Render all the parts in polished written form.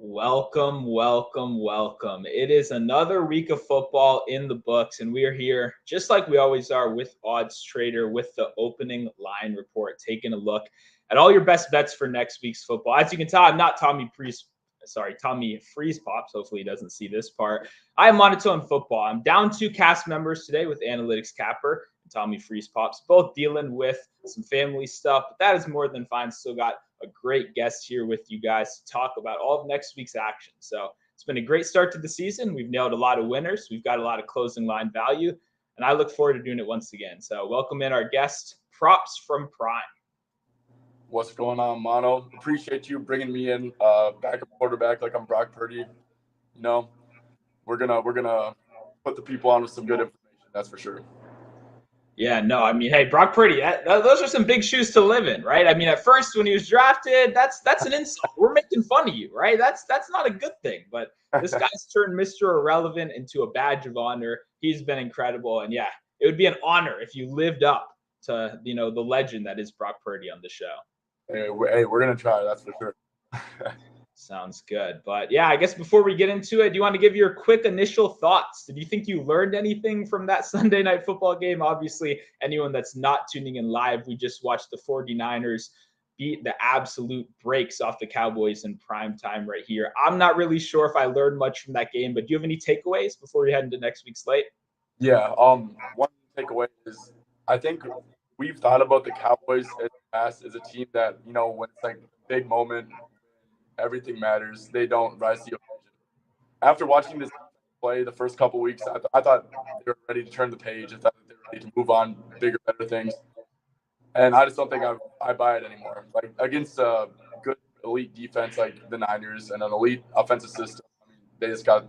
Welcome, welcome, welcome. It is another week of football in the books, and we are here just like we always are with OddsTrader with the opening line report, taking a look at all your best bets for next week's football. As you can tell, I'm not Tommy Freeze Pops. Hopefully, he doesn't see this part. I am Monotone Football. I'm down 2 cast members today with Analytics Capper and Tommy Freeze Pops, both dealing with some family stuff, but that is more than fine. Still got a great guest here with you guys to talk about all of next week's action. So it's been a great start to the season. We've nailed a lot of winners. We've got a lot of closing line value, and I look forward to doing it once again. So welcome in our guest, Props from Prime. What's going on, Mono? Appreciate you bringing me in, backup quarterback like I'm Brock Purdy. You know, we're gonna put the people on with some good information. That's for sure. Yeah, no, I mean, hey, Brock Purdy, those are some big shoes to live in, right? I mean, at first when he was drafted, that's an insult. We're making fun of you, right? That's not a good thing. But this guy's turned Mr. Irrelevant into a badge of honor. He's been incredible, and yeah, it would be an honor if you lived up to the legend that is Brock Purdy on the show. Hey, we're gonna try. That's for sure. Sounds good. But yeah, I guess before we get into it, do you want to give your quick initial thoughts? Did you think you learned anything from that Sunday night football game? Obviously, anyone that's not tuning in live, we just watched the 49ers beat the absolute brakes off the Cowboys in prime time right here. I'm not really sure if I learned much from that game, but do you have any takeaways before we head into next week's slate? Yeah. One takeaway is I think we've thought about the Cowboys in the past as a team that, when it's like a big moment, everything matters, they don't rise to the occasion. After watching this play the first couple weeks, I thought they were ready to turn the page. I thought they were ready to move on, bigger, better things. And I just don't think I buy it anymore. Like against a good elite defense like the Niners and an elite offensive system, I mean, they just got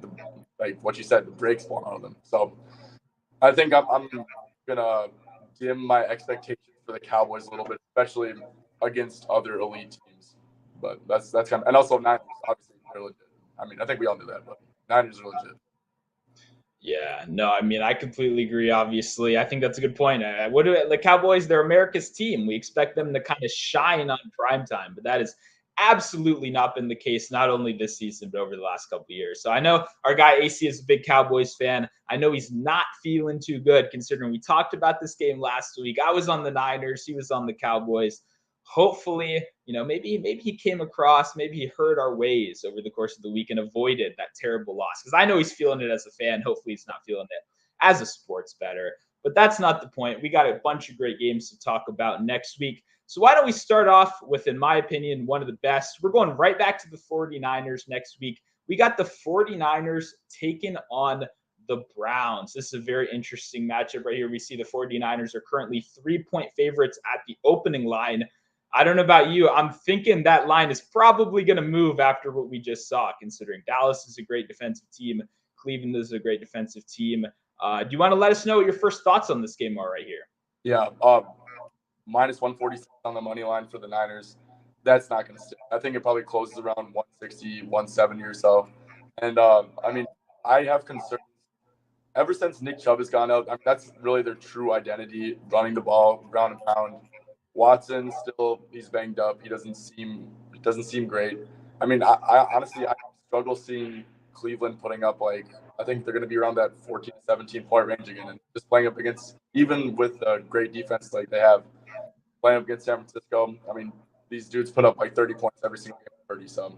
what you said, the brakes blown out of them. So I think I'm gonna dim my expectations for the Cowboys a little bit, especially against other elite teams. But that's kind of, and also Niners, obviously, they're legit. I mean, I think we all knew that, but Niners are legit. Yeah, no, I mean, I completely agree, obviously. I think that's a good point. The Cowboys, they're America's team. We expect them to kind of shine on primetime, but that has absolutely not been the case, not only this season, but over the last couple of years. So I know our guy AC is a big Cowboys fan. I know he's not feeling too good considering we talked about this game last week. I was on the Niners, he was on the Cowboys. Hopefully, maybe he came across, maybe he heard our ways over the course of the week and avoided that terrible loss. Because I know he's feeling it as a fan. Hopefully, he's not feeling it as a sports bettor. But that's not the point. We got a bunch of great games to talk about next week. So why don't we start off with, in my opinion, one of the best. We're going right back to the 49ers next week. We got the 49ers taking on the Browns. This is a very interesting matchup right here. We see the 49ers are currently 3-point favorites at the opening line. I don't know about you. I'm thinking that line is probably going to move after what we just saw, considering Dallas is a great defensive team. Cleveland is a great defensive team. Do you want to let us know what your first thoughts on this game are right here? Yeah. Minus 146 on the money line for the Niners. That's not going to stick. I think it probably closes around 160, 170 or so. And, I mean, I have concerns. Ever since Nick Chubb has gone out, I mean, that's really their true identity, running the ball, ground and pound. Watson he's banged up. He doesn't seem great. I mean, I honestly struggle seeing Cleveland putting up I think they're going to be around that 14 to 17 point range again, and just playing up against, even with a great defense like they have, playing up against San Francisco. I mean, these dudes put up 30 points every single game, 30 some.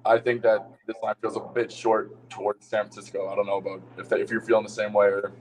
I think that this line feels a bit short towards San Francisco. I don't know about if you're feeling the same way or.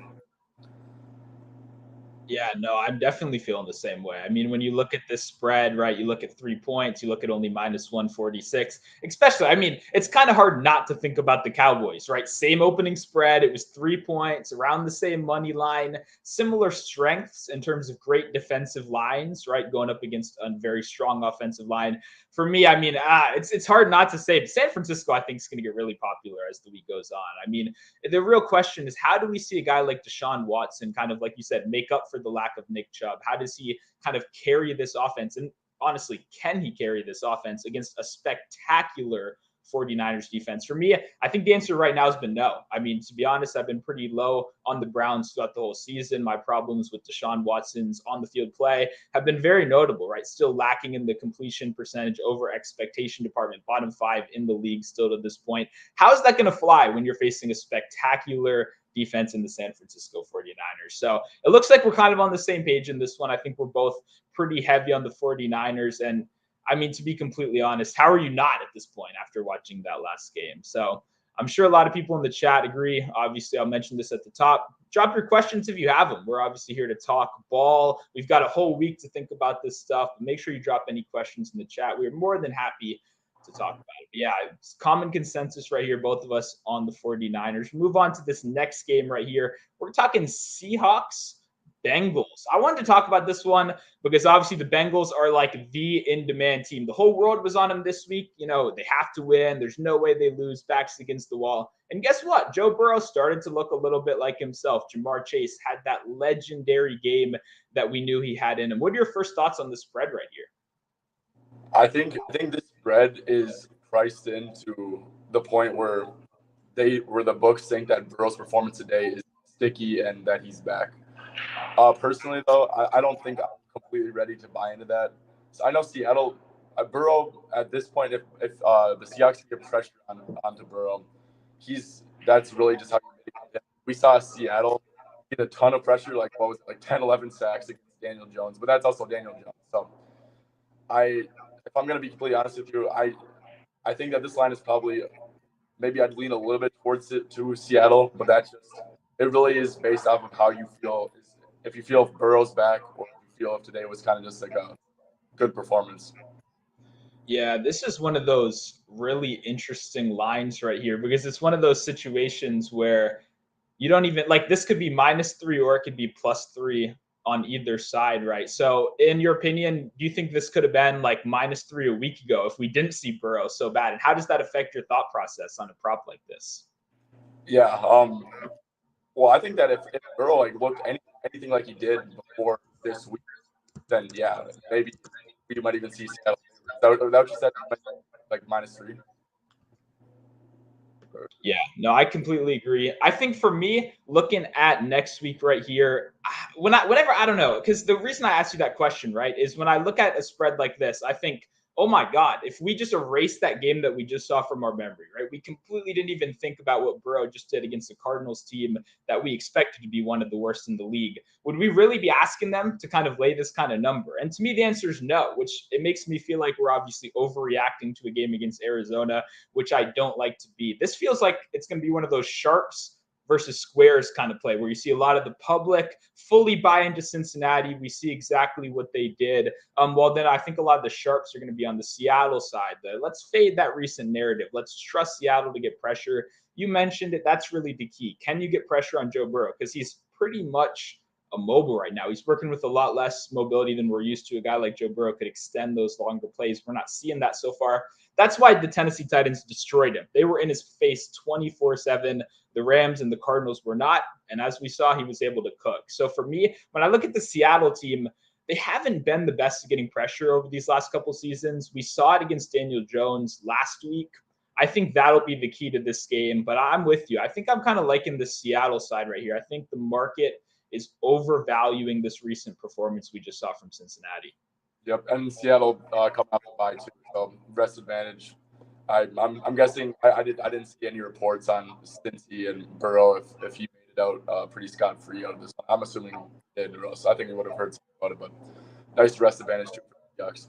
Yeah, no, I'm definitely feeling the same way. I mean, when you look at this spread, right, you look at 3 points, you look at only minus 146, especially, I mean, it's kind of hard not to think about the Cowboys, right? Same opening spread. It was 3 points, around the same money line, similar strengths in terms of great defensive lines, right? Going up against a very strong offensive line. For me, I mean, it's hard not to say, but San Francisco, I think, is going to get really popular as the week goes on. I mean, the real question is, how do we see a guy like Deshaun Watson kind of, like you said, make up for the lack of Nick Chubb? How does he kind of carry this offense? And honestly, can he carry this offense against a spectacular 49ers defense? For me, I think the answer right now has been no. I mean, to be honest, I've been pretty low on the Browns throughout the whole season. My problems with Deshaun Watson's on the field play have been very notable, right? Still lacking in the completion percentage over expectation department, bottom 5 in the league still to this point. How is that going to fly when you're facing a spectacular defense in the San Francisco 49ers? So it looks like we're kind of on the same page in this one. I think we're both pretty heavy on the 49ers. And I mean, to be completely honest, how are you not at this point after watching that last game? So I'm sure a lot of people in the chat agree. Obviously, I'll mention this at the top. Drop your questions if you have them. We're obviously here to talk ball. We've got a whole week to think about this stuff. Make sure you drop any questions in the chat. We're more than happy to talk about it. But yeah, it's common consensus right here, both of us on the 49ers. Move on to this next game right here. We're talking Seahawks Bengals. I wanted to talk about this one because obviously the Bengals are like the in-demand team. The whole world was on them this week. You know, they have to win. There's no way they lose. Backs against the wall. And guess what? Joe Burrow started to look a little bit like himself. Jamar Chase had that legendary game that we knew he had in him. What are your first thoughts on the spread right here? I think this spread is priced into the point where the books think that Burrow's performance today is sticky and that he's back. Personally, though, I don't think I'm completely ready to buy into that. So I know Seattle, Burrow at this point, if the Seahawks get pressure onto Burrow, that's really just how you make it. We saw Seattle get a ton of pressure, like 10, 11 sacks against Daniel Jones, but that's also Daniel Jones. So if I'm going to be completely honest with you, I think that this line is probably, maybe I'd lean a little bit towards it to Seattle, but it really is based off of how you feel. If you feel if Burrow's back, or if you feel if today was kind of just like a good performance. Yeah, this is one of those really interesting lines right here because it's one of those situations where you don't even like this could be -3 or it could be +3 on either side, right? So, in your opinion, do you think this could have been like -3 a week ago if we didn't see Burrow so bad? And how does that affect your thought process on a prop like this? Yeah. Well, I think that if Burrow looked anything like he did before this week, then yeah, maybe you might even see Seattle. That what you said, like -3. Yeah, no, I completely agree. I think for me, looking at next week right here, whenever I don't know, because the reason I asked you that question, right, is when I look at a spread like this, I think, oh my God, if we just erase that game that we just saw from our memory, right, we completely didn't even think about what Burrow just did against the Cardinals team that we expected to be one of the worst in the league. Would we really be asking them to kind of lay this kind of number? And to me, the answer is no, which it makes me feel like we're obviously overreacting to a game against Arizona, which I don't like to be. This feels like it's going to be one of those sharps versus squares kind of play where you see a lot of the public fully buy into Cincinnati. We see exactly what they did. Well, then I think a lot of the sharps are going to be on the Seattle side. Let's fade that recent narrative. Let's trust Seattle to get pressure. You mentioned it. That's really the key. Can you get pressure on Joe Burrow? Because he's pretty much immobile right now. He's working with a lot less mobility than we're used to. A guy like Joe Burrow could extend those longer plays. We're not seeing that so far. That's why the Tennessee Titans destroyed him. They were in his face 24/7. The Rams and the Cardinals were not. And as we saw, he was able to cook. So for me, when I look at the Seattle team, they haven't been the best at getting pressure over these last couple seasons. We saw it against Daniel Jones last week. I think that'll be the key to this game. But I'm with you. I think I'm kind of liking the Seattle side right here. I think the market is overvaluing this recent performance we just saw from Cincinnati. Yep, and Seattle coming up to bye too, so rest advantage. I'm guessing I didn't see any reports on Cincy and Burrow if he made it out pretty scot free out of this one. I'm assuming he did, or else I think we would have heard something about it. But nice rest advantage too for the Ducks.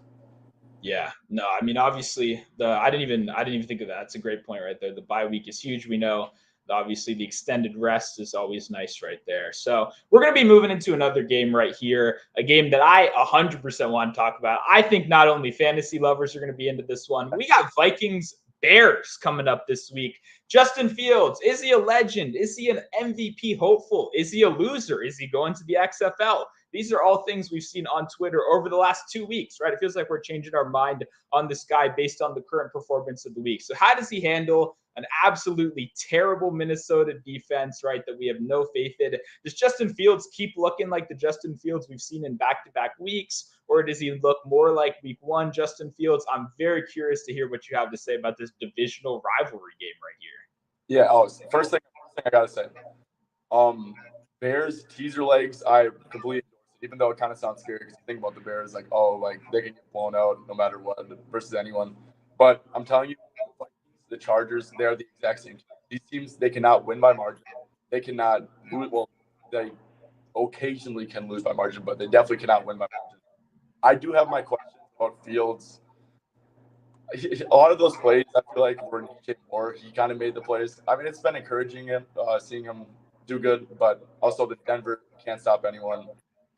Yeah, no, I mean obviously I didn't even think of that. That's a great point right there. The bye week is huge. We know obviously the extended rest is always nice right there. So we're going to be moving into another game right here, a game that I 100% want to talk about. I think not only fantasy lovers are going to be into this one. We got Vikings Bears coming up this week. Justin Fields, is he a legend? Is he an MVP hopeful? Is he a loser? Is he going to the XFL? These are all things we've seen on Twitter over the last 2 weeks, right? It feels like we're changing our mind on this guy based on the current performance of the week. So how does he handle an absolutely terrible Minnesota defense, right, that we have no faith in. Does Justin Fields keep looking like the Justin Fields we've seen in back-to-back weeks, or does he look more like week one Justin Fields? I'm very curious to hear what you have to say about this divisional rivalry game right here. Yeah, first thing I gotta say. Bears teaser legs, I completely endorse it, even though it kind of sounds scary because you think about the Bears like, oh, like they can get blown out no matter what versus anyone. But I'm telling you, the Chargers, they're the exact same team. These teams, they cannot win by margin. They cannot lose. Well, they occasionally can lose by margin, but they definitely cannot win by margin. I do have my questions about Fields. A lot of those plays, I feel like, were DJ Moore. He kind of made the plays. I mean, it's been encouraging him, seeing him do good, but also the Denver can't stop anyone.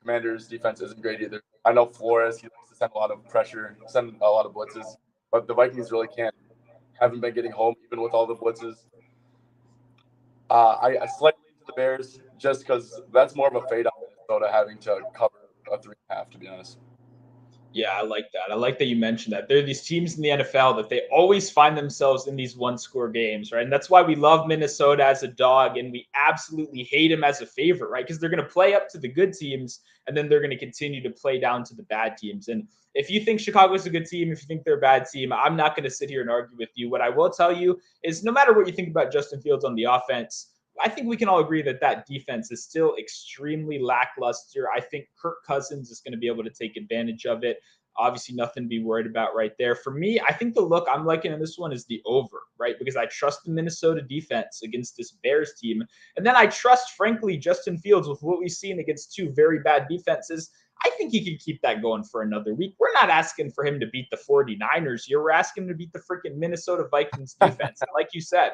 Commanders' defense isn't great either. I know Flores, he likes to send a lot of pressure, send a lot of blitzes, but the Vikings really can't. Haven't been getting home even with all the blitzes. I slightly into the Bears just because that's more of a fade on Minnesota having to cover a 3.5, to be honest. Yeah, I like that. I like that you mentioned that. There are these teams in the NFL that they always find themselves in these one-score games, right? And that's why we love Minnesota as a dog and we absolutely hate them as a favorite, right? Because they're going to play up to the good teams and then they're going to continue to play down to the bad teams. And if you think Chicago's a good team, if you think they're a bad team, I'm not going to sit here and argue with you. What I will tell you is no matter what you think about Justin Fields on the offense, I think we can all agree that that defense is still extremely lackluster. I think Kirk Cousins is going to be able to take advantage of it. Obviously, nothing to be worried about right there. For me, I think the look I'm liking in this one is the over, right? Because I trust the Minnesota defense against this Bears team. And then I trust, frankly, Justin Fields with what we've seen against two very bad defenses. I think he can keep that going for another week. We're not asking for him to beat the 49ers here. We're asking him to beat the freaking Minnesota Vikings defense. And like you said,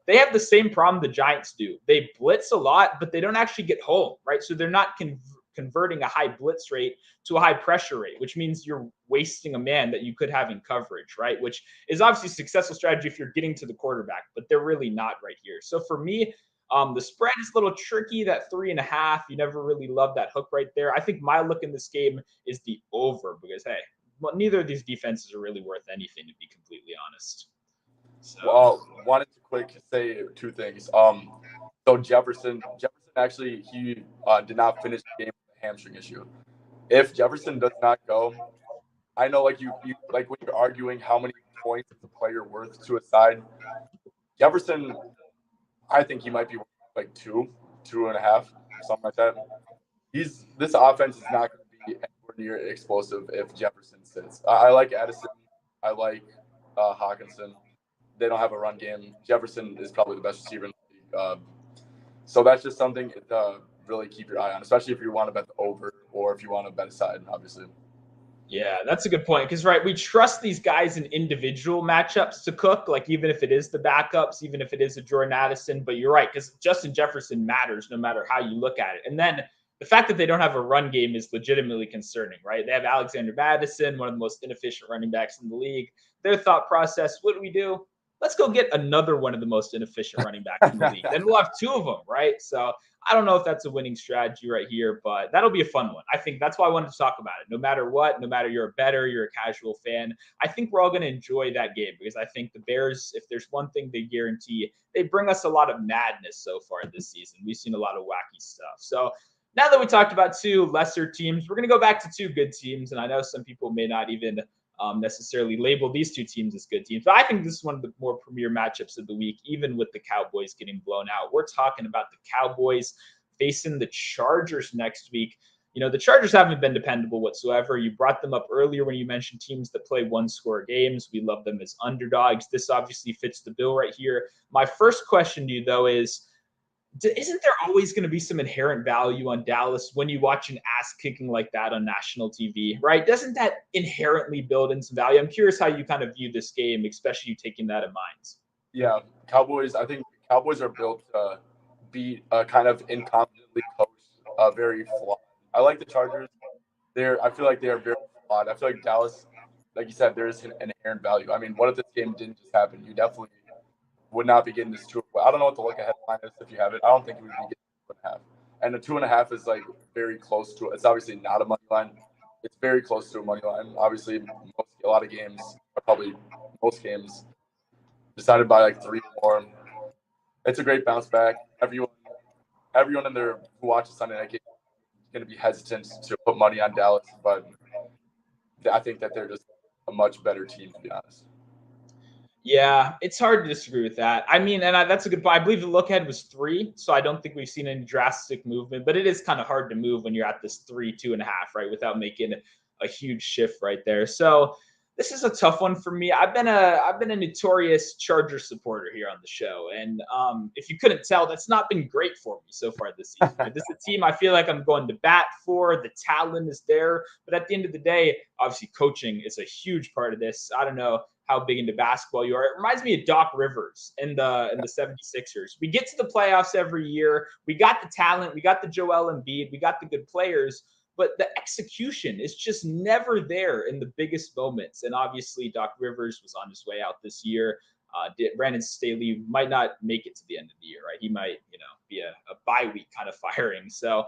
they have the same problem the Giants do. They blitz a lot, but they don't actually get home, right? So they're not converting a high blitz rate to a high pressure rate, which means you're wasting a man that you could have in coverage, right? Which is obviously a successful strategy if you're getting to the quarterback, but they're really not right here. So for me, the spread is a little tricky, that 3.5. You never really love that hook right there. I think my look in this game is the over because, hey, well, neither of these defenses are really worth anything, to be completely honest. So. Well, wanted to quick say two things. So Jefferson actually he did not finish the game with a hamstring issue. If Jefferson does not go, I know like you like when you're arguing how many points is a player worth to a side. Jefferson, I think he might be worth like 2.5, something like that. This offense is not going to be anywhere near explosive if Jefferson sits. I like Addison. I like Hawkinson. They don't have a run game. Jefferson is probably the best receiver in the league. So that's just something to really keep your eye on, especially if you want to bet the over or if you want to bet a side, obviously. Yeah, that's a good point because, right, we trust these guys in individual matchups to cook, like even if it is the backups, even if it is a Jordan Addison. But you're right because Justin Jefferson matters no matter how you look at it. And then the fact that they don't have a run game is legitimately concerning, right? They have Alexander Mattison, one of the most inefficient running backs in the league. Their thought process, what do? Let's go get another one of the most inefficient running backs in the league. Then we'll have two of them, right? So I don't know if that's a winning strategy right here, but that'll be a fun one. I think that's why I wanted to talk about it. No matter what, no matter you're a bettor, you're a casual fan, I think we're all going to enjoy that game because I think the Bears, if there's one thing they guarantee, they bring us a lot of madness so far this season. We've seen a lot of wacky stuff. So now that we talked about two lesser teams, we're going to go back to two good teams. And I know some people may not even necessarily label these two teams as good teams. But I think this is one of the more premier matchups of the week, even with the Cowboys getting blown out. We're talking about the Cowboys facing the Chargers next week. You know, the Chargers haven't been dependable whatsoever. You brought them up earlier when you mentioned teams that play one-score games. We love them as underdogs. This obviously fits the bill right here. My first question to you, though, is isn't there always going to be some inherent value on Dallas when you watch an ass kicking like that on national TV, right? Doesn't that inherently build in some value? I'm curious how you kind of view this game, especially you taking that in mind. Yeah, I think Cowboys are built to beat a kind of incompetently coached, very flawed. I like the Chargers. I feel like they are very flawed. I feel like Dallas, like you said, there is an inherent value. I mean, what if this game didn't just happen? You definitely would not be getting this 2. I don't know what the look ahead line is if you have it. I don't think you would be getting 2.5. And the 2.5 is like very close to it. It's obviously not a money line. It's very close to a money line. Obviously, a lot of games are probably most games decided by like 3 more. It's a great bounce back. Everyone in there who watches Sunday night game is going to be hesitant to put money on Dallas, but I think that they're just a much better team, to be honest. Yeah, it's hard to disagree with that. I mean, that's a good point. I believe the look ahead was 3, so I don't think we've seen any drastic movement. But it is kind of hard to move when you're at this 3, 2.5, right, without making a huge shift right there. So this is a tough one for me. I've been a notorious Charger supporter here on the show, and if you couldn't tell, that's not been great for me so far this season. Right? This is a team I feel like I'm going to bat for. The talent is there, but at the end of the day, obviously coaching is a huge part of this. I don't know how big into basketball you are. It reminds me of Doc Rivers in the 76ers. We get to the playoffs every year. We got the talent. We got the Joel Embiid. We got the good players. But the execution is just never there in the biggest moments. And obviously, Doc Rivers was on his way out this year. Brandon Staley might not make it to the end of the year, right? He might, be a bye week kind of firing. So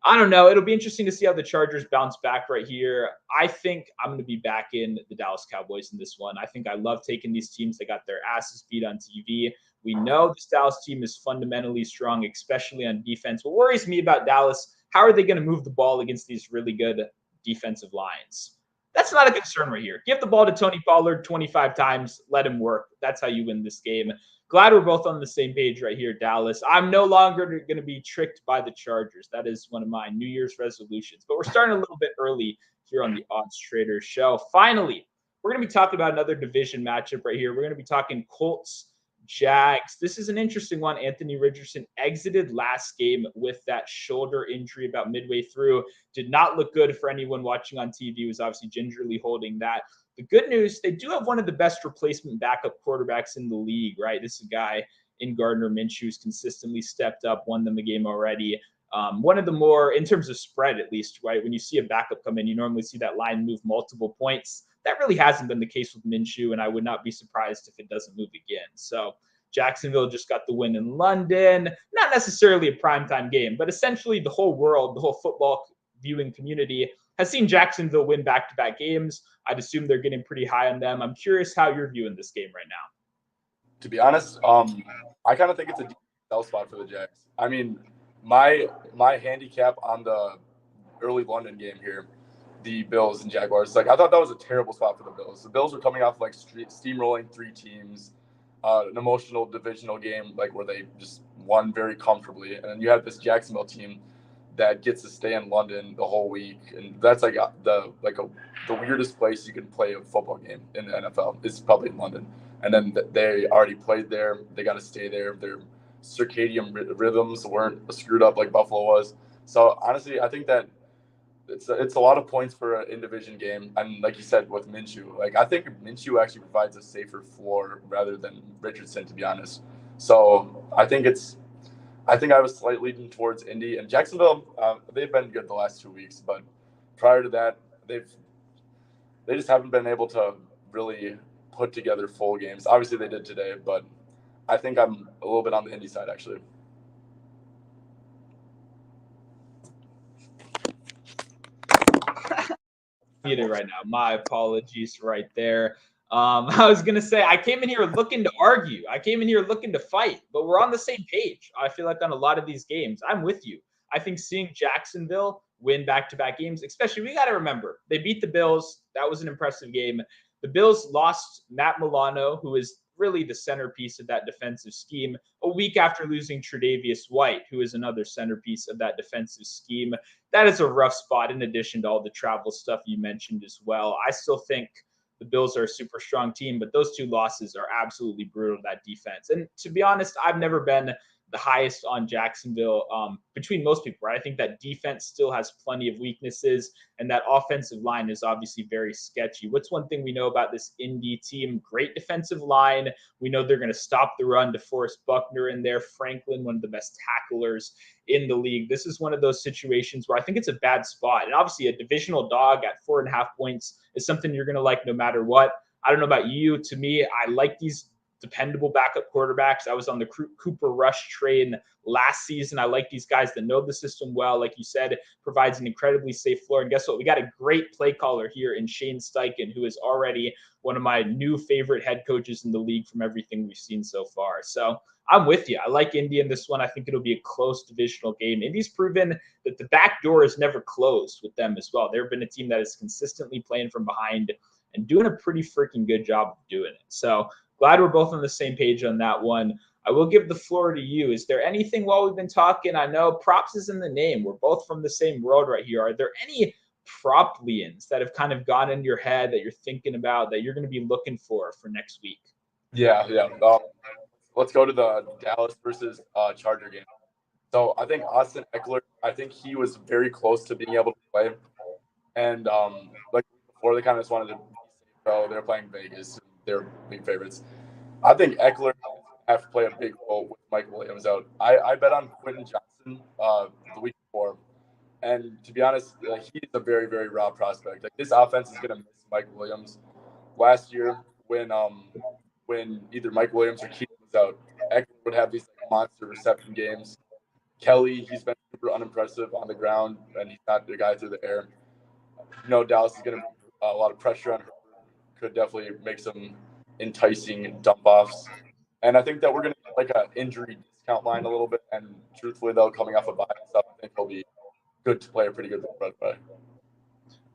I don't know. It'll be interesting to see how the Chargers bounce back right here. I think I'm going to be back in the Dallas Cowboys in this one. I think I love taking these teams that got their asses beat on TV. We know this Dallas team is fundamentally strong, especially on defense. What worries me about Dallas, how are they going to move the ball against these really good defensive lines? That's not a concern right here. Give the ball to Tony Pollard 25 times. Let him work. That's how you win this game. Glad we're both on the same page right here, Dallas. I'm no longer going to be tricked by the Chargers. That is one of my New Year's resolutions. But we're starting a little bit early here on the Odds Trader show. Finally, we're going to be talking about another division matchup right here. We're going to be talking Colts, Jags. This is an interesting one. Anthony Richardson exited last game with that shoulder injury about midway through. Did not look good for anyone watching on TV. Was obviously gingerly holding that. The good news, they do have one of the best replacement backup quarterbacks in the league, right? This is a guy in Gardner Minshew who's consistently stepped up, won them a game already. One of the more, in terms of spread at least, right? When you see a backup come in, you normally see that line move multiple points. That really hasn't been the case with Minshew, and I would not be surprised if it doesn't move again. So Jacksonville just got the win in London. Not necessarily a primetime game, but essentially the whole world, the whole football viewing community has seen Jacksonville win back-to-back games. I'd assume they're getting pretty high on them. I'm curious how you're viewing this game right now. To be honest, I kind of think it's a decent sell spot for the Jags. I mean, my handicap on the early London game here, the Bills and Jaguars, I thought that was a terrible spot for the Bills. The Bills were coming off steamrolling 3 teams, an emotional divisional game where they just won very comfortably, and then you have this Jacksonville team that gets to stay in London the whole week, and that's the weirdest place you can play a football game in the NFL. It's probably in London, and then they already played there. They got to stay there. Their circadian rhythms weren't screwed up like Buffalo was. So honestly, I think that it's a lot of points for an in-division game, and like you said with Minshew, I think Minshew actually provides a safer floor rather than Richardson, to be honest. So I think I was slightly leaning towards Indy and Jacksonville. They've been good the last 2 weeks, but prior to that, they just haven't been able to really put together full games. Obviously, they did today, but I think I'm a little bit on the Indy side actually. Muted right now. My apologies right there. I was going to say, I came in here looking to argue. I came in here looking to fight, but we're on the same page. I feel like on a lot of these games, I'm with you. I think seeing Jacksonville win back-to-back games, especially, we got to remember, they beat the Bills. That was an impressive game. The Bills lost Matt Milano, who is really the centerpiece of that defensive scheme, a week after losing Tre'Davious White, who is another centerpiece of that defensive scheme. That is a rough spot in addition to all the travel stuff you mentioned as well. I still think the Bills are a super strong team, but those 2 losses are absolutely brutal to that defense. And to be honest, I've never been the highest on Jacksonville between most people, right? I think that defense still has plenty of weaknesses, and that offensive line is obviously very sketchy. What's one thing we know about this Indy team? Great defensive line. We know they're going to stop the run. DeForest Buckner in there. Franklin, one of the best tacklers in the league. This is one of those situations where I think it's a bad spot. And obviously a divisional dog at 4.5 points is something you're going to like no matter what. I don't know about you. To me, I like these dependable backup quarterbacks. I was on the Cooper Rush train last season. I like these guys that know the system well. Like you said, provides an incredibly safe floor. And guess what? We got a great play caller here in Shane Steichen, who is already one of my new favorite head coaches in the league from everything we've seen so far. So I'm with you. I like Indy in this one. I think it'll be a close divisional game. Indy's proven that the back door is never closed with them as well. They've been a team that is consistently playing from behind and doing a pretty freaking good job of doing it. So glad we're both on the same page on that one. I will give the floor to you. Is there anything while we've been talking? I know props is in the name. We're both from the same world right here. Are there any prop leans that have kind of gone into your head that you're thinking about that you're going to be looking for next week? Yeah. Let's go to the Dallas versus Charger game. So I think Austin Eckler, I think he was very close to being able to play. And like before, they kind of just wanted to be safe. So they're playing Vegas. They're big favorites. I think Eckler have to play a big role with Mike Williams out. I bet on Quentin Johnson the week before. And to be honest, he's a very, very raw prospect. Like, this offense is going to miss Mike Williams. Last year, when either Mike Williams or Keaton was out, Eckler would have these monster reception games. Kelly, he's been super unimpressive on the ground, and he's not the guy through the air. Dallas is going to put a lot of pressure on her. Could definitely make some enticing dump-offs. And I think that we're going to get like an injury discount line a little bit. And truthfully, though, coming off a bye and stuff, I think he'll be good to play a pretty good run play.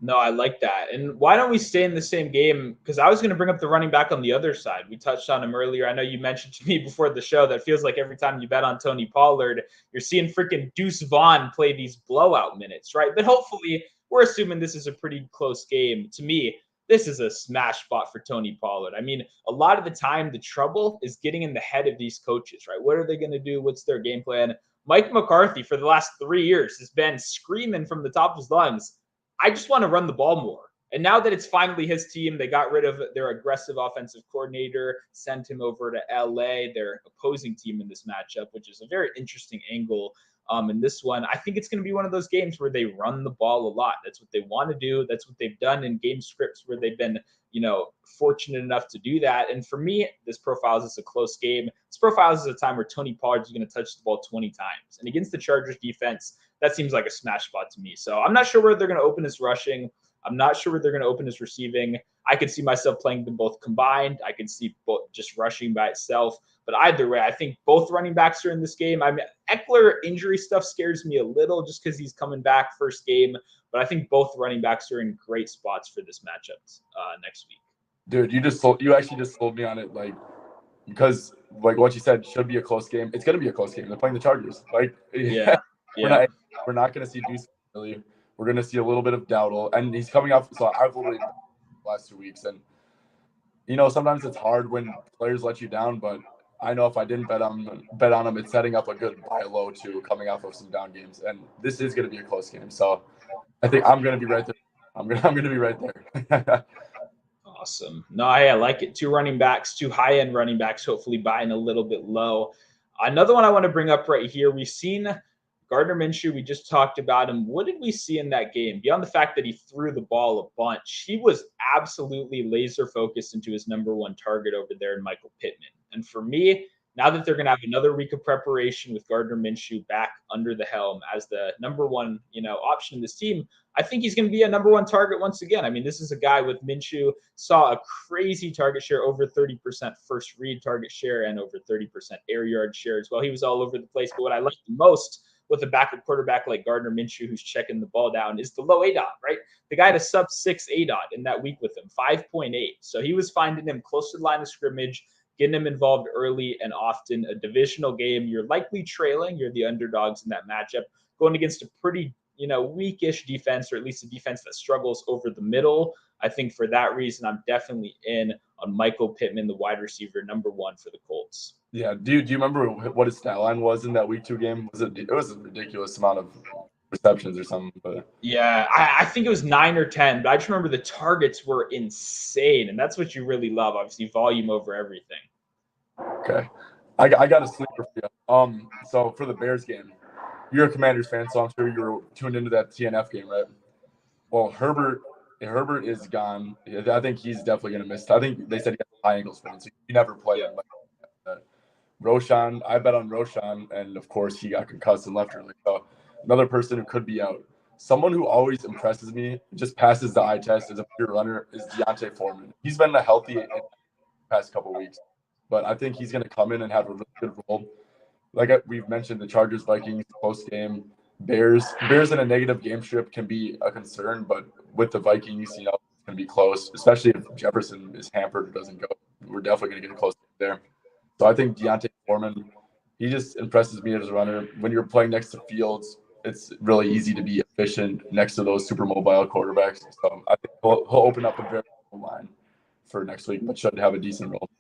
No, I like that. And why don't we stay in the same game? Because I was going to bring up the running back on the other side. We touched on him earlier. I know you mentioned to me before the show that feels like every time you bet on Tony Pollard, you're seeing freaking Deuce Vaughn play these blowout minutes, right? But hopefully, we're assuming this is a pretty close game. To me, this is a smash spot for Tony Pollard. I mean, a lot of the time, the trouble is getting in the head of these coaches, right? What are they going to do? What's their game plan? Mike McCarthy, for the last 3 years, has been screaming from the top of his lungs, I just want to run the ball more. And now that it's finally his team, they got rid of their aggressive offensive coordinator, sent him over to LA, their opposing team in this matchup, which is a very interesting angle. In this one, I think it's going to be one of those games where they run the ball a lot. That's what they want to do. That's what they've done in game scripts where they've been, fortunate enough to do that. And for me, this profiles as a close game. This profiles as a time where Tony Pollard is going to touch the ball 20 times. And against the Chargers defense, that seems like a smash spot to me. So I'm not sure where they're going to open his rushing. I'm not sure where they're going to open his receiving. I could see myself playing them both combined. I could see both just rushing by itself. But either way, I think both running backs are in this game. I mean, Eckler injury stuff scares me a little just because he's coming back first game. But I think both running backs are in great spots for this matchup next week. Dude, you actually just sold me on it, because what you said should be a close game. It's gonna be a close game. They're playing the Chargers. Yeah. We're not gonna see Deuce really. We're gonna see a little bit of Dowdle, and he's coming off. So I've literally the last 2 weeks, and sometimes it's hard when players let you down. But I know if I didn't bet on him, it's setting up a good buy low too, coming off of some down games, and this is gonna be a close game. So I think I'm gonna be right there. I'm gonna be right there. Awesome. No, I like it. 2 running backs, 2 high-end running backs, hopefully buying a little bit low. Another one I want to bring up right here. We've seen Gardner Minshew. We just talked about him. What did we see in that game? Beyond the fact that he threw the ball a bunch, he was absolutely laser focused into his number one target over there in Michael Pittman. And for me, now that they're going to have another week of preparation with Gardner Minshew back under the helm as the number one, option in this team, I think he's going to be a number one target once again. I mean, this is a guy with Minshew, saw a crazy target share, over 30% first read target share and over 30% air yard share as well. He was all over the place. But what I like the most with a backup quarterback like Gardner Minshew, who's checking the ball down, is the low ADOT, right? The guy had a sub 6 ADOT in that week with him, 5.8. So he was finding him close to the line of scrimmage, getting him involved early and often. A divisional game, you're likely trailing. You're the underdogs in that matchup, going against a pretty, weakish defense, or at least a defense that struggles over the middle. I think for that reason, I'm definitely in on Michael Pittman, the wide receiver, number one for the Colts. Yeah, do you remember what his stat line was in that week 2 game? It was a ridiculous amount of receptions or something. But yeah, I think it was 9 or 10, but I just remember the targets were insane, and that's what you really love. Obviously, volume over everything. Okay, I got a sleeper for you. So for the Bears game, you're a Commanders fan, so I'm sure you're tuned into that TNF game, right? Well, Herbert is gone. I think he's definitely going to miss. I think they said he has a high ankle sprain, so he never played him. Roshan, I bet on Roshan, and of course he got concussed and left early. So another person who could be out. Someone who always impresses me, just passes the eye test as a pure runner, is Deontay Foreman. He's been healthy in the past couple of weeks, but I think he's going to come in and have a really good role. Like we've mentioned, the Chargers, Vikings, close game. Bears in a negative game strip can be a concern, but with the Vikings, it's going to be close, especially if Jefferson is hampered or doesn't go. We're definitely going to get a close game there. So I think Deontay Foreman, he just impresses me as a runner. When you're playing next to Fields, it's really easy to be efficient next to those super mobile quarterbacks. So I think he'll open up a very good line for next week, but should have a decent role.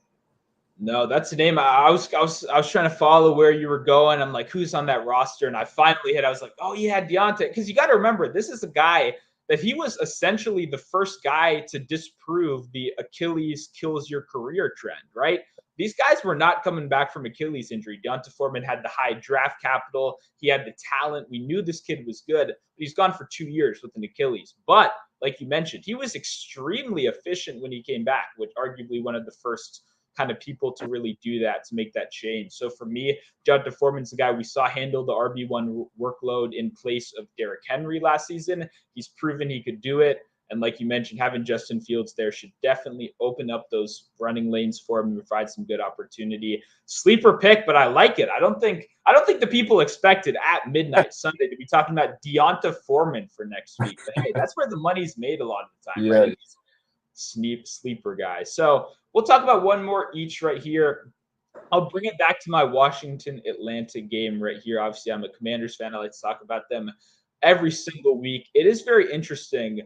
No, that's the name. I was trying to follow where you were going. I'm like, who's on that roster? And I finally hit. I was like, oh yeah, Deontay. Because you got to remember, this is a guy that he was essentially the first guy to disprove the Achilles kills your career trend, right? These guys were not coming back from Achilles injury. Deontay Foreman had the high draft capital. He had the talent. We knew this kid was good. But he's gone for 2 years with an Achilles. But like you mentioned, he was extremely efficient when he came back, which arguably one of the first kind of people to really do that, to make that change. So for me, Deontay Foreman's the guy we saw handle the RB1 workload in place of Derrick Henry last season. He's proven he could do it. And like you mentioned, having Justin Fields there should definitely open up those running lanes for him and provide some good opportunity. Sleeper pick, but I like it. I don't think the people expected at midnight Sunday to be talking about Deontay Foreman for next week. But hey, that's where the money's made a lot of the time, right? Sleeper guy. So we'll talk about one more each right here. I'll bring it back to my Washington Atlanta game right here. Obviously, I'm a Commanders fan. I like to talk about them every single week. It is very interesting.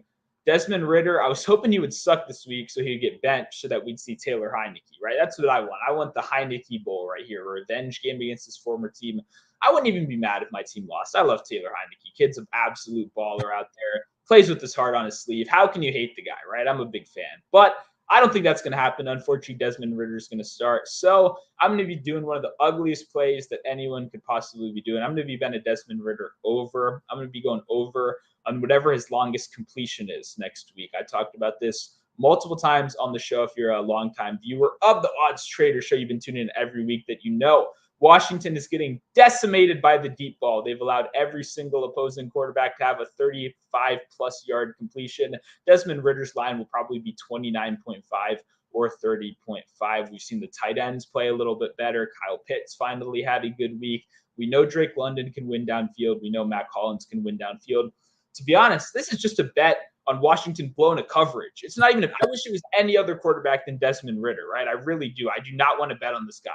Desmond Ridder, I was hoping he would suck this week so he'd get benched so that we'd see Taylor Heineke, right? That's what I want. I want the Heineke Bowl right here, a revenge game against his former team. I wouldn't even be mad if my team lost. I love Taylor Heineke. Kid's an absolute baller out there. Plays with his heart on his sleeve. How can you hate the guy, right? I'm a big fan. But I don't think that's going to happen. Unfortunately, Desmond Ridder is going to start. So I'm going to be doing one of the ugliest plays that anyone could possibly be doing. I'm going to be betting Desmond Ridder over. I'm going to be going over on whatever his longest completion is next week. I talked about this multiple times on the show. If you're a longtime viewer of the OddsTrader show, you've been tuning in every week, that you know Washington is getting decimated by the deep ball. They've allowed every single opposing quarterback to have a 35-plus yard completion. Desmond Ridder's line will probably be 29.5 or 30.5. We've seen the tight ends play a little bit better. Kyle Pitts finally had a good week. We know Drake London can win downfield. We know Matt Collins can win downfield. To be honest, this is just a bet on Washington blowing a coverage. It's not even I wish it was any other quarterback than Desmond Ridder, right? I really do. I do not want to bet on this guy.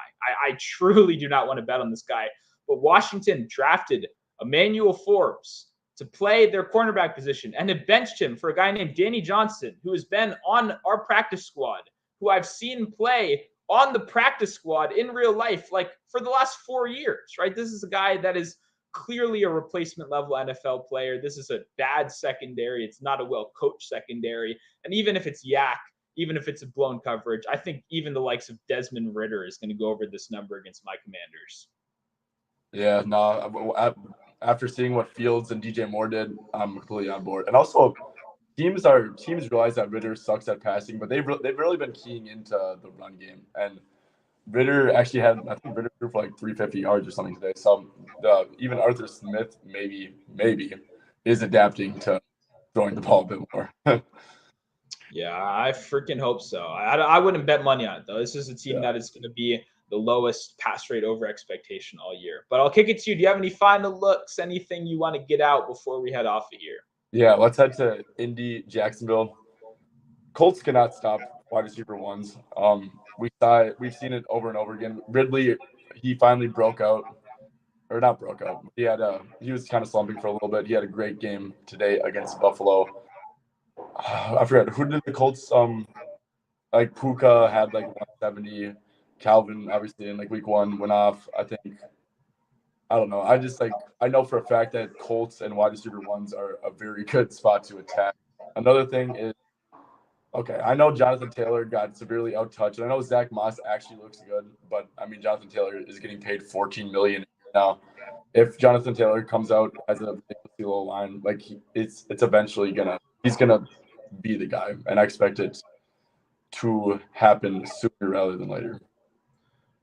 I truly do not want to bet on this guy. But Washington drafted Emmanuel Forbes to play their cornerback position and have benched him for a guy named Danny Johnson, who has been on our practice squad, who I've seen play on the practice squad in real life, like for the last 4 years, right? This is a guy that is clearly a replacement level NFL player. This is a bad secondary. It's not a well-coached secondary. And even if it's Yak, even if it's a blown coverage, I think even the likes of Desmond Ridder is going to go over this number against my Commanders. Yeah, no, after seeing what Fields and DJ Moore did, I'm completely on board. And also, teams realize that Ridder sucks at passing, but they've really been keying into the run game. And Ridder actually had, I think Ridder threw for like 350 yards or something today. So even Arthur Smith maybe is adapting to throwing the ball a bit more. Yeah, I freaking hope so. I wouldn't bet money on it, though. This is a team that is going to be the lowest pass rate over expectation all year. But I'll kick it to you. Do you have any final looks, anything you want to get out before we head off of here? Yeah, let's head to Indy, Jacksonville. Colts cannot stop wide receiver ones. We've seen it over and over again. Ridley, he finally broke out, or not broke out. He was kind of slumping for a little bit. He had a great game today against Buffalo. I forgot who did the Colts. Like Puka had like 170. Calvin obviously in like week 1 went off. I think. I don't know. I know for a fact that Colts and wide receiver ones are a very good spot to attack. Another thing is, okay, I know Jonathan Taylor got severely out-touched, and I know Zach Moss actually looks good, but I mean Jonathan Taylor is getting paid $14 million now. If Jonathan Taylor comes out as a low line, like it's eventually he's gonna be the guy, and I expect it to happen sooner rather than later.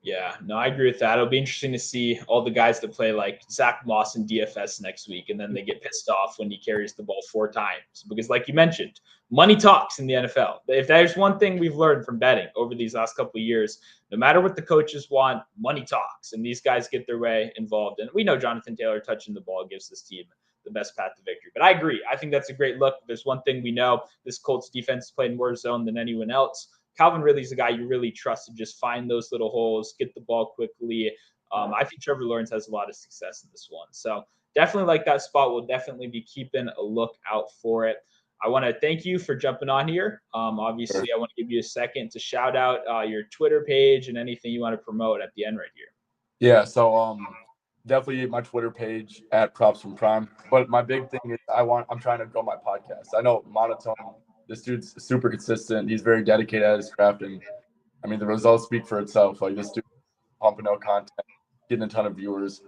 Yeah, no, I agree with that. It'll be interesting to see all the guys that play like Zach Moss in DFS next week, and then they get pissed off when he carries the ball 4 times. Because, like you mentioned, money talks in the NFL. If there's one thing we've learned from betting over these last couple of years, no matter what the coaches want, money talks, and these guys get their way involved. And we know Jonathan Taylor touching the ball gives this team the best path to victory. But I agree. I think that's a great look. If there's one thing we know, this Colts defense is playing more zone than anyone else. Calvin Ridley's a guy you really trust to just find those little holes, get the ball quickly. I think Trevor Lawrence has a lot of success in this one. So definitely like that spot. We'll definitely be keeping a look out for it. I want to thank you for jumping on here. Obviously, I want to give you a second to shout out your Twitter page and anything you want to promote at the end right here. Yeah, so definitely my Twitter page at Props from Prime. But my big thing is I'm trying to grow my podcast. I know Monotone, this dude's super consistent. He's very dedicated at his craft, and I mean the results speak for itself. Like this dude pumping out content, getting a ton of viewers,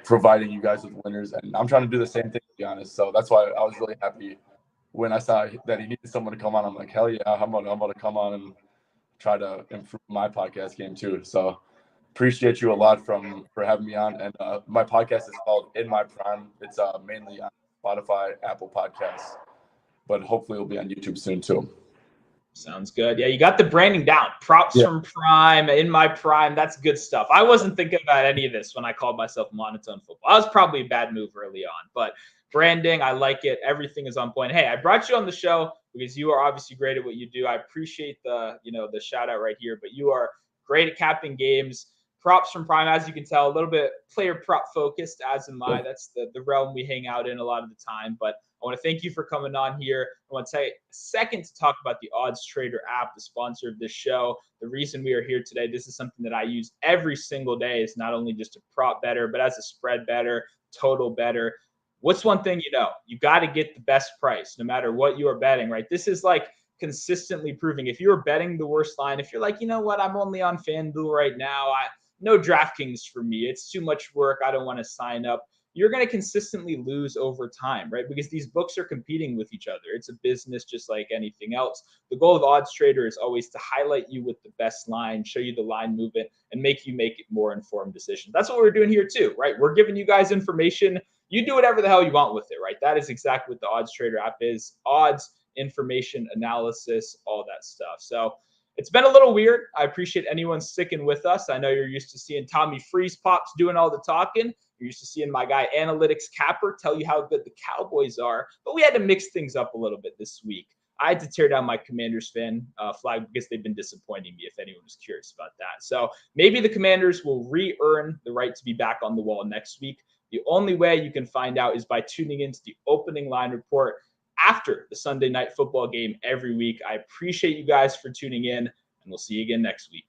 providing you guys with winners, and I'm trying to do the same thing, to be honest. So that's why I was really happy when I saw that he needed someone to come on. I'm like, hell yeah, I'm gonna come on and try to improve my podcast game too. So appreciate you a lot for having me on. And my podcast is called In My Prime. It's mainly on Spotify, Apple Podcasts, but hopefully it'll be on YouTube soon too. Sounds good. Yeah, you got the branding down. Props from Prime, In My Prime. That's good stuff. I wasn't thinking about any of this when I called myself Monotone Football. I was probably a bad move early on, but branding, I like it. Everything is on point. Hey, I brought you on the show because you are obviously great at what you do. I appreciate the shout out right here, but you are great at capping games. Props from Prime, as you can tell, a little bit player prop focused, as am I. That's the realm we hang out in a lot of the time. But I want to thank you for coming on here. I want to take a second to talk about the OddsTrader app, the sponsor of this show. The reason we are here today, this is something that I use every single day. It's not only just a prop better, but as a spread better, total better. What's one thing you know? You got to get the best price no matter what you are betting, right? This is like consistently proving. If you're betting the worst line, if you're like, you know what, I'm only on FanDuel right now, no DraftKings for me. It's too much work. I don't want to sign up. You're going to consistently lose over time, right? Because these books are competing with each other. It's a business just like anything else. The goal of OddsTrader is always to highlight you with the best line, show you the line movement, and make you make more informed decisions. That's what we're doing here too, right? We're giving you guys information. You do whatever the hell you want with it, right? That is exactly what the OddsTrader app is. Odds, information, analysis, all that stuff. So it's been a little weird. I appreciate anyone sticking with us. I know you're used to seeing TommyFreezePops doing all the talking. You're used to seeing my guy Analytics Capper tell you how good the Cowboys are. But we had to mix things up a little bit this week. I had to tear down my Commanders fan flag because they've been disappointing me, if anyone was curious about that. So maybe the Commanders will re-earn the right to be back on the wall next week. The only way you can find out is by tuning into the opening line report after the Sunday night football game every week. I appreciate you guys for tuning in, and we'll see you again next week.